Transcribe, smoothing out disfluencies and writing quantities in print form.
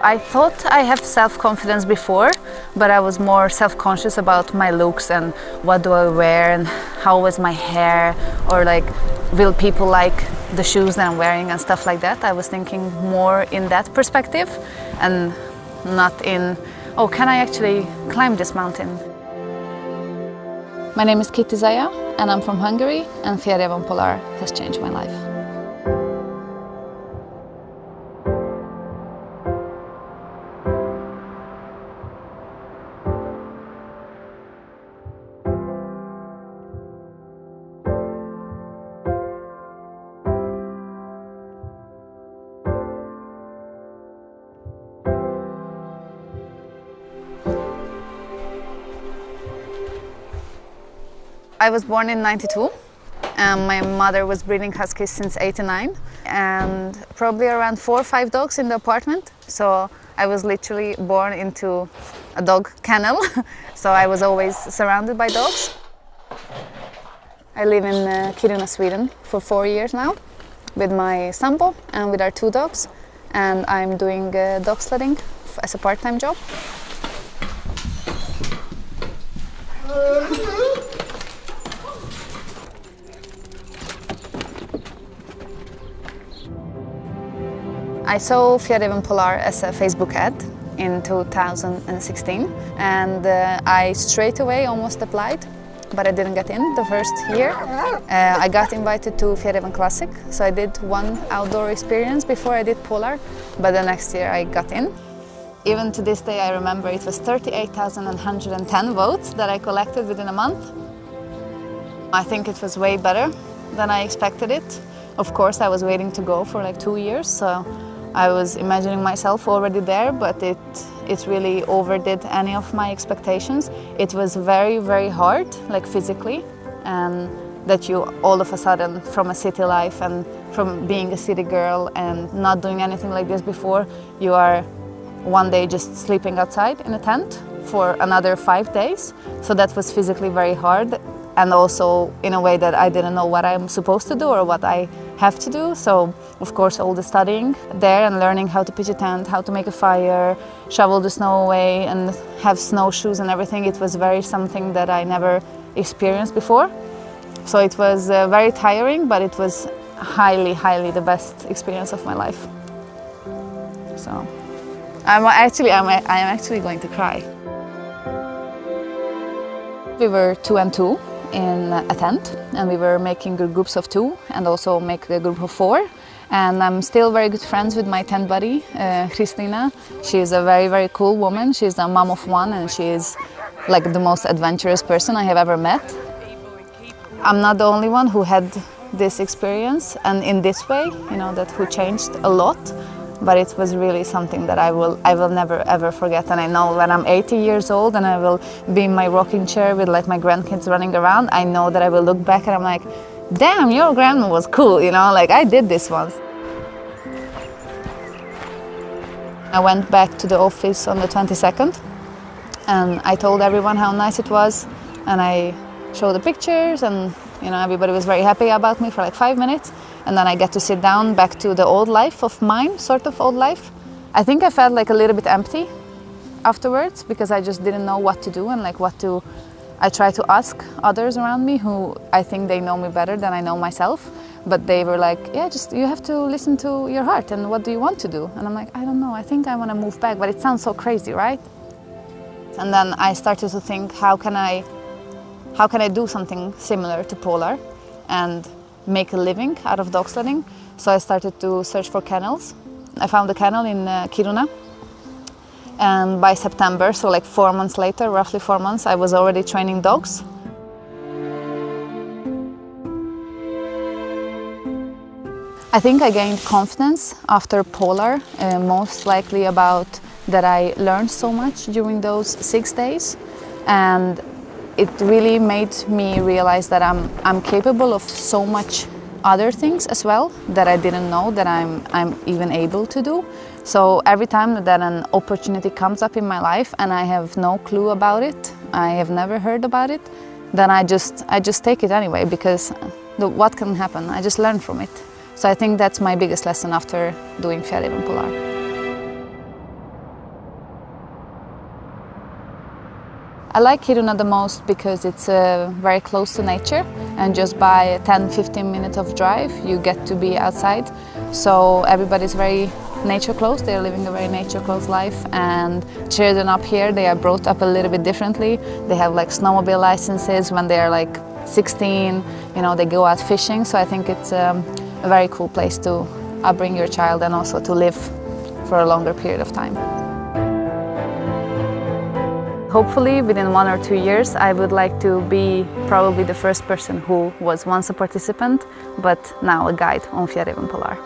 I thought I have self-confidence before, but I was more self-conscious about my looks and what do I wear and how was my hair, or like, will people like the shoes that I'm wearing and stuff like that. I was thinking more in that perspective and not in, oh, can I actually climb this mountain? My name is Zaja and I'm from Hungary, and Fjällräven Polar has changed my life. I was born in '92. My mother was breeding huskies since '89, and probably around 4 or 5 dogs in the apartment. So I was literally born into a dog kennel. So I was always surrounded by dogs. I live in Kiruna, Sweden for 4 years now with my Sambo and with our 2 dogs. And I'm doing dog sledding as a part-time job. I saw Fjällräven Polar as a Facebook ad in 2016, and I straight away almost applied, but I didn't get in the first year. I got invited to Fjällräven Classic, so I did 1 outdoor experience before I did Polar, but the next year I got in. Even to this day I remember it was 38,110 votes that I collected within a month. I think it was way better than I expected it. Of course I was waiting to go for like 2 years, so I was imagining myself already there, but it really overdid any of my expectations. It was very, very hard, like physically, and that you all of a sudden, from a city life and from being a city girl and not doing anything like this before, you are one day just sleeping outside in a tent for another 5 days. So that was physically very hard, and also in a way that I didn't know what I'm supposed to do or what I have to do. So of course all the studying there and learning how to pitch a tent, how to make a fire, shovel the snow away and have snowshoes and everything, it was very something that I never experienced before. So it was very tiring, but it was highly, highly the best experience of my life. So I'm actually going to cry. We were 2 and 2 in a tent, and we were making groups of 2 and also make a group of 4. And I'm still very good friends with my tent buddy, Kristina. She's a very, very cool woman. She's a mom of 1, and she is like the most adventurous person I have ever met. I'm not the only one who had this experience, and in this way, you know, that who changed a lot. But it was really something that I will never ever forget. And I know when I'm 80 years old and I will be in my rocking chair with like my grandkids running around, I know that I will look back and I'm like, damn, your grandma was cool, you know, like I did this once. I went back to the office on the 22nd and I told everyone how nice it was, and I showed the pictures, and you know, everybody was very happy about me for like 5 minutes. And then I get to sit down back to the old life of mine, sort of old life. I think I felt like a little bit empty afterwards, because I just didn't know what to do and like what to... I tried to ask others around me who I think they know me better than I know myself, but they were like, yeah, just you have to listen to your heart, and what do you want to do? And I'm like, I don't know, I think I want to move back, but it sounds so crazy, right? And then I started to think, how can I do something similar to Polar and make a living out of dog sledding? So I started to search for kennels. I found a kennel in Kiruna, and by September, so like 4 months later, roughly 4 months, I was already training dogs. I think I gained confidence after Polar, most likely about that I learned so much during those 6 days, and it really made me realize that I'm capable of so much other things as well that I didn't know that I'm even able to do. So every time that an opportunity comes up in my life and I have no clue about it, I have never heard about it, then I just take it anyway, because what can happen? I just learn from it. So I think that's my biggest lesson after doing Fjällräven Polar. I like Kiruna the most because it's very close to nature, and just by 10-15 minutes of drive you get to be outside. So everybody's very nature close, they're living a very nature close life, and children up here, they are brought up a little bit differently. They have like snowmobile licenses when they're like 16, you know, they go out fishing. So I think it's a very cool place to bring your child and also to live for a longer period of time. Hopefully within 1 or 2 years I would like to be probably the first person who was once a participant but now a guide on Fjällräven Polar.